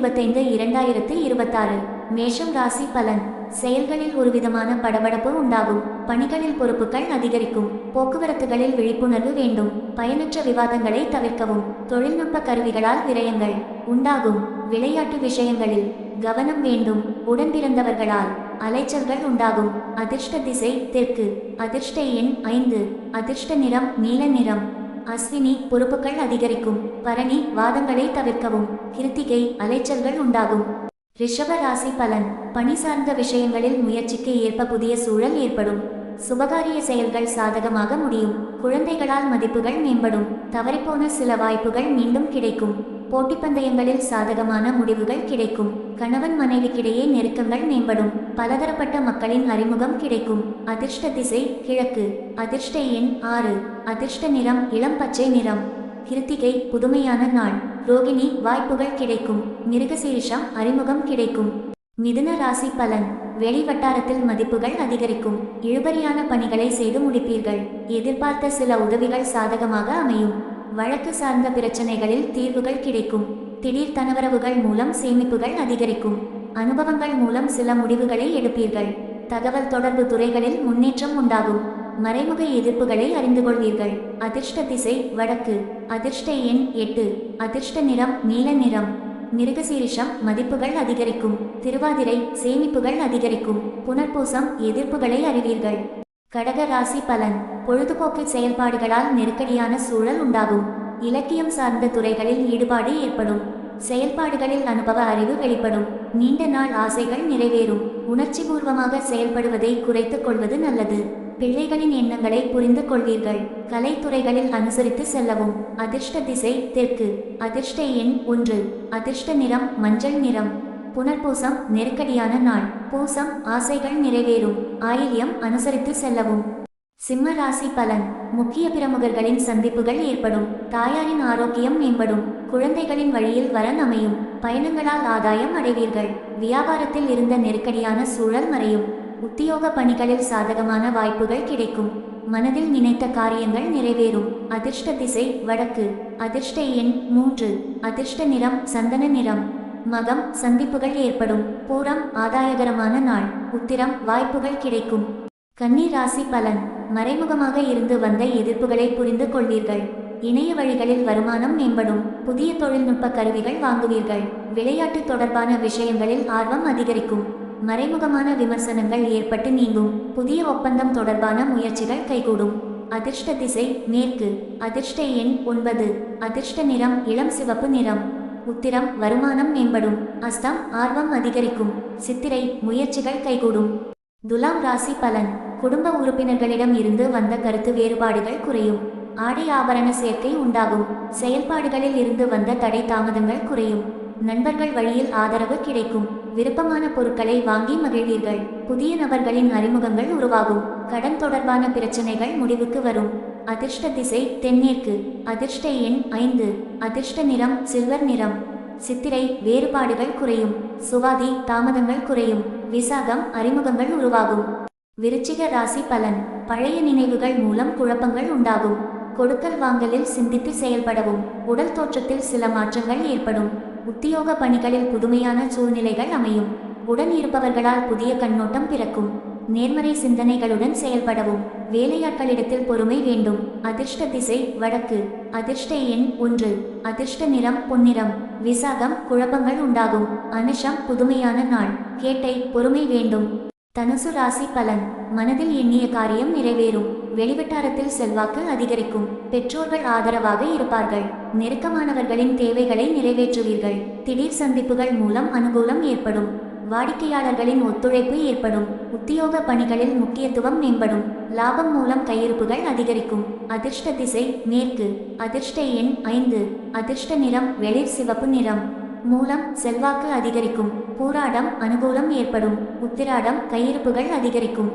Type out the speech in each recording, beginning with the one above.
2025-2026 மேஷம் ராசி பலன். செயல்களில் ஒருவிதமான படபடப்பு உண்டாகும். பணிகளில் பொறுப்புகள் அதிகரிக்கும். போக்குவரத்துகளில் விழிப்புணர்வு வேண்டும். பயனற்ற விவாதங்களை தவிர்க்கவும். தொழில்நுட்ப கருவிகளால் விரயங்கள் உண்டாகும். விளையாட்டு விஷயங்களில் கவனம் வேண்டும். உடன் பிறந்தவர்களால் அலைச்சல்கள் உண்டாகும். அதிர்ஷ்ட திசை தெற்கு. அதிர்ஷ்ட எண் 5. அதிர்ஷ்ட நிறம் நீல நிறம். அஸ்வினி பொறுப்புகள் அதிகரிக்கும். பரணி வாதங்களை தவிர்க்கவும். கிருத்திகை அலைச்சல்கள் உண்டாகும். ரிஷப ராசி பலன். பணி சார்ந்த விஷயங்களில் முயற்சிக்கு ஏற்ப புதிய சூழல் ஏற்படும். சுபகாரிய செயல்கள் சாதகமாக முடியும். குழந்தைகளால் மதிப்புகள் மேம்படும். தவறிப்போன சில வாய்ப்புகள் மீண்டும் கிடைக்கும். போட்டிப்பந்தயங்களில் சாதகமான முடிவுகள் கிடைக்கும். கணவன் மனைவிக்கிடையே நெருக்கங்கள் மேம்படும். பலதரப்பட்ட மக்களின் அறிமுகம் கிடைக்கும். அதிர்ஷ்ட திசை கிழக்கு. அதிர்ஷ்ட எண் 6. அதிர்ஷ்ட நிறம் இளம் பச்சை நிறம். கிருத்திகை புதுமையான நாள். ரோகிணி வாய்ப்புகள் கிடைக்கும். மிருகசீரிஷம் அறிமுகம் கிடைக்கும். மிதுன ராசி பலன். வெளி வட்டாரத்தில் மதிப்புகள் அதிகரிக்கும். இழுபறியான பணிகளை செய்து முடிப்பீர்கள். எதிர்பார்த்த சில உதவிகள் சாதகமாக அமையும். வழக்கு சார்ந்த பிரச்சனைகளில் தீர்வுகள் கிடைக்கும். திடீர் தனவரவுகள் மூலம் சேமிப்புகள் அதிகரிக்கும். அனுபவங்கள் மூலம் சில முடிவுகளை எடுப்பீர்கள். தகவல் தொடர்பு துறைகளில் முன்னேற்றம் உண்டாகும். மறைமுக எதிர்ப்புகளை அறிந்து கொள்வீர்கள். அதிர்ஷ்ட திசை வடக்கு. அதிர்ஷ்ட எண் 8. அதிர்ஷ்ட நிறம் நீல நிறம். மிருகசீரிஷம் மதிப்புகள் அதிகரிக்கும். திருவாதிரை சேமிப்புகள் அதிகரிக்கும். புனர்பூசம் எதிர்ப்புகளை அறிவீர்கள். கடக ராசி பலன். பொழுதுபோக்கு செயல்பாடுகளால் நெருக்கடியான சூழல் உண்டாகும். இலக்கியம் சார்ந்த துறைகளில் ஈடுபாடு ஏற்படும். செயல்பாடுகளில் அனுபவ அறிவு வெளிப்படும். நீண்ட நாள் ஆசைகள் நிறைவேறும். உணர்ச்சிபூர்வமாக செயல்படுவதை குறைத்துக் கொள்வது நல்லது. பிள்ளைகளின் எண்ணங்களை புரிந்து கொள்வீர்கள். கலைத்துறைகளில் அனுசரித்து செல்லவும். அதிர்ஷ்ட திசை தெற்கு. அதிர்ஷ்ட எண் 1. அதிர்ஷ்ட நிறம் மஞ்சள் நிறம். புனர்பூசம் நெருக்கடியான நாள். பூசம் ஆசைகள் நிறைவேறும். ஆயில்யம் அனுசரித்து செல்லவும். சிம்ம ராசி பலன். முக்கிய பிரமுகர்களின் சந்திப்புகள் ஏற்படும். தாயாரின் ஆரோக்கியம் மேம்படும். குழந்தைகளின் வழியில் வரன் அமையும். பயணங்களால் ஆதாயம் அடைவீர்கள். வியாபாரத்தில் இருந்த நெருக்கடியான சூழல் மறையும். உத்தியோக பணிகளில் சாதகமான வாய்ப்புகள் கிடைக்கும். மனதில் நினைத்த காரியங்கள் நிறைவேறும். அதிர்ஷ்ட திசை வடக்கு. அதிர்ஷ்ட எண் 3. அதிர்ஷ்ட நிறம் சந்தன நிறம். மகம் சந்திப்புகள் ஏற்படும். பூரம் ஆதாயகரமான நாள். உத்திரம் வாய்ப்புகள் கிடைக்கும். கன்னி ராசி பலன். மறைமுகமாக இருந்து வந்த எதிர்ப்புகளை புரிந்து கொள்வீர்கள். இணைய வழிகளில் வருமானம் மேம்படும். புதிய தொழில்நுட்ப கருவிகள் வாங்குவீர்கள். விளையாட்டு தொடர்பான விஷயங்களில் ஆர்வம் அதிகரிக்கும். மறைமுகமான விமர்சனங்கள் ஏற்பட்டு நீங்கும். புதிய ஒப்பந்தம் தொடர்பான முயற்சிகள் கைகூடும். அதிர்ஷ்ட திசை மேற்கு. அதிர்ஷ்ட எண் 9. அதிர்ஷ்ட நிறம் இளம் சிவப்பு நிறம். உத்திரம் வருமானம் மேம்படும். அஸ்தம் ஆர்வம் அதிகரிக்கும். சித்திரை முயற்சிகள் கைகூடும். துலாம் ராசி பலன். குடும்ப உறுப்பினர்களிடம் இருந்து வந்த கருத்து வேறுபாடுகள் குறையும். ஆடை ஆபரண சேர்க்கை உண்டாகும். செயல்பாடுகளில் இருந்து வந்த தடை தாமதங்கள் குறையும். நண்பர்கள் வழியில் ஆதரவு கிடைக்கும். விருப்பமான பொருட்களை வாங்கி மகிழ்வீர்கள். புதிய நபர்களின் அறிமுகங்கள் உருவாகும். கடன் தொடர்பான பிரச்சனைகள் முடிவுக்கு வரும். அதிர்ஷ்ட திசை தென்மேற்கு. அதிர்ஷ்ட எண் 5. அதிர்ஷ்ட நிறம் சில்வர் நிறம். சித்திரை வேறுபாடுகள் குறையும். சுவாதி தாமதங்கள் குறையும். விசாகம் அறிமுகங்கள் உருவாகும். விருச்சிக ராசி பலன். பழைய நினைவுகள் மூலம் குழப்பங்கள் உண்டாகும். கொடுக்கல் வாங்கலில் சிந்தித்து செயல்படவும். உடல் தோற்றத்தில் சில மாற்றங்கள் ஏற்படும். உத்தியோக பணிகளில் புதுமையான சூழ்நிலைகள் அமையும். உடன் இருப்பவர்களால் புதிய கண்ணோட்டம் பிறக்கும். நேர்மறை சிந்தனைகளுடன் செயல்படவும். வேலையாட்களிடத்தில் பொறுமை வேண்டும். அதிர்ஷ்ட திசை வடக்கு. அதிர்ஷ்ட எண் 1. அதிர்ஷ்ட நிறம் பொன்னிறம். விசாகம் குழப்பங்கள் உண்டாகும். அனுஷம் புதுமையான நாள். கேட்டை பொறுமை வேண்டும். தனுசு ராசி பலன். மனதில் எண்ணிய காரியம் நிறைவேறும். வெளிவட்டாரத்தில் செல்வாக்கு அதிகரிக்கும். பெற்றோர்கள் ஆதரவாக இருப்பார்கள். நெருக்கமானவர்களின் தேவைகளை நிறைவேற்றுவீர்கள். திடீர் சந்திப்புகள் மூலம் அனுகூலம் ஏற்படும். வாடிக்கையாளர்களின் ஒத்துழைப்பு ஏற்படும். உத்தியோக பணிகளில் முக்கியத்துவம் மேம்படும். லாபம் மூலம் கையிருப்புகள் அதிகரிக்கும். அதிர்ஷ்ட திசை மேற்கு. அதிர்ஷ்ட எண் 5. அதிர்ஷ்ட நிறம் வெளிர் சிவப்பு நிறம். மூலம் செல்வாக்கு அதிகரிக்கும். பூராடம் அனுகூலம் ஏற்படும். உத்திராடம் கையிருப்புகள் அதிகரிக்கும்.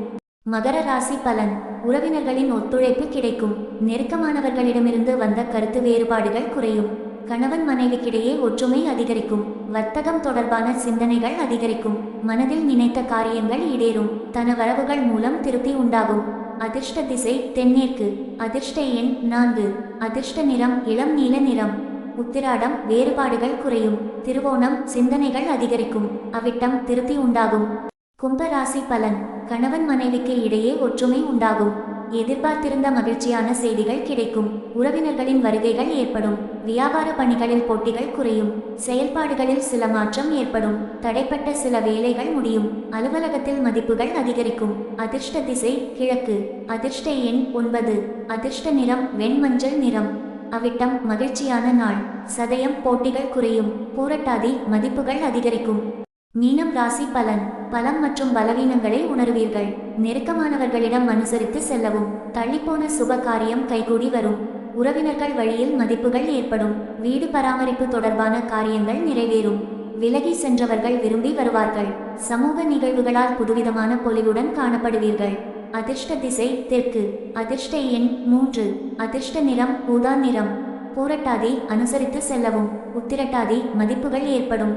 மகர ராசி பலன். உறவினர்களின் ஒத்துழைப்பு கிடைக்கும். நெருக்கமானவர்களிடமிருந்து வந்த கருத்து வேறுபாடுகள் குறையும். கணவன் மனைவிக்கிடையே ஒற்றுமை அதிகரிக்கும். வர்த்தகம் தொடர்பான சிந்தனைகள் அதிகரிக்கும். மனதில் நினைத்த காரியங்கள் ஈடேறும். தன வரவுகள் மூலம் திருப்தி உண்டாகும். அதிர்ஷ்ட திசை தென்மேற்கு. அதிர்ஷ்ட எண் 4. அதிர்ஷ்ட நிறம் இளம் நீல நிறம். உத்திராடம் வேறுபாடுகள் குறையும். திருவோணம் சிந்தனைகள் அதிகரிக்கும். அவிட்டம் திருப்தி உண்டாகும். கும்ப ராசி பலன். கணவன் மனைவிக்கு இடையே ஒற்றுமை உண்டாகும். எதிர்பார்த்திருந்த மகிழ்ச்சியான செய்திகள் கிடைக்கும். உறவினர்களின் வருகைகள் ஏற்படும். வியாபார பணிகளில் போட்டிகள் குறையும். செயல்பாடுகளில் சில மாற்றம் ஏற்படும். தடைப்பட்ட சில வேலைகள் முடியும். அலுவலகத்தில் மதிப்புகள் அதிகரிக்கும். அதிர்ஷ்ட திசை கிழக்கு. அதிர்ஷ்ட எண் 9. அதிர்ஷ்ட நிறம் வெண்மஞ்சள் நிறம். அவிட்டம் மகிழ்ச்சியான நாள். சதயம் போட்டிகள் குறையும். பூரட்டாதி மதிப்புகள் அதிகரிக்கும். மீனம் ராசி பலன். பலம் மற்றும் பலவீனங்களை உணர்வீர்கள். நெருக்கமானவர்களிடம் அனுசரித்து செல்லவும். தள்ளிப்போன சுப காரியம் கைகூடி வரும். உறவினர்கள் வழியில் மதிப்புகள் ஏற்படும். வீடு பராமரிப்பு தொடர்பான காரியங்கள் நிறைவேறும். விலகி சென்றவர்கள் விரும்பி வருவார்கள். சமூக நிகழ்வுகளால் புதுவிதமான பொலிவுடன் காணப்படுவீர்கள். அதிர்ஷ்ட திசை தெற்கு. அதிர்ஷ்ட எண் 3. அதிர்ஷ்ட நிறம் ஊதா நிறம். பூரட்டாதி அனுசரித்து செல்லவும். உத்திரட்டாதி மதிப்புகள் ஏற்படும்.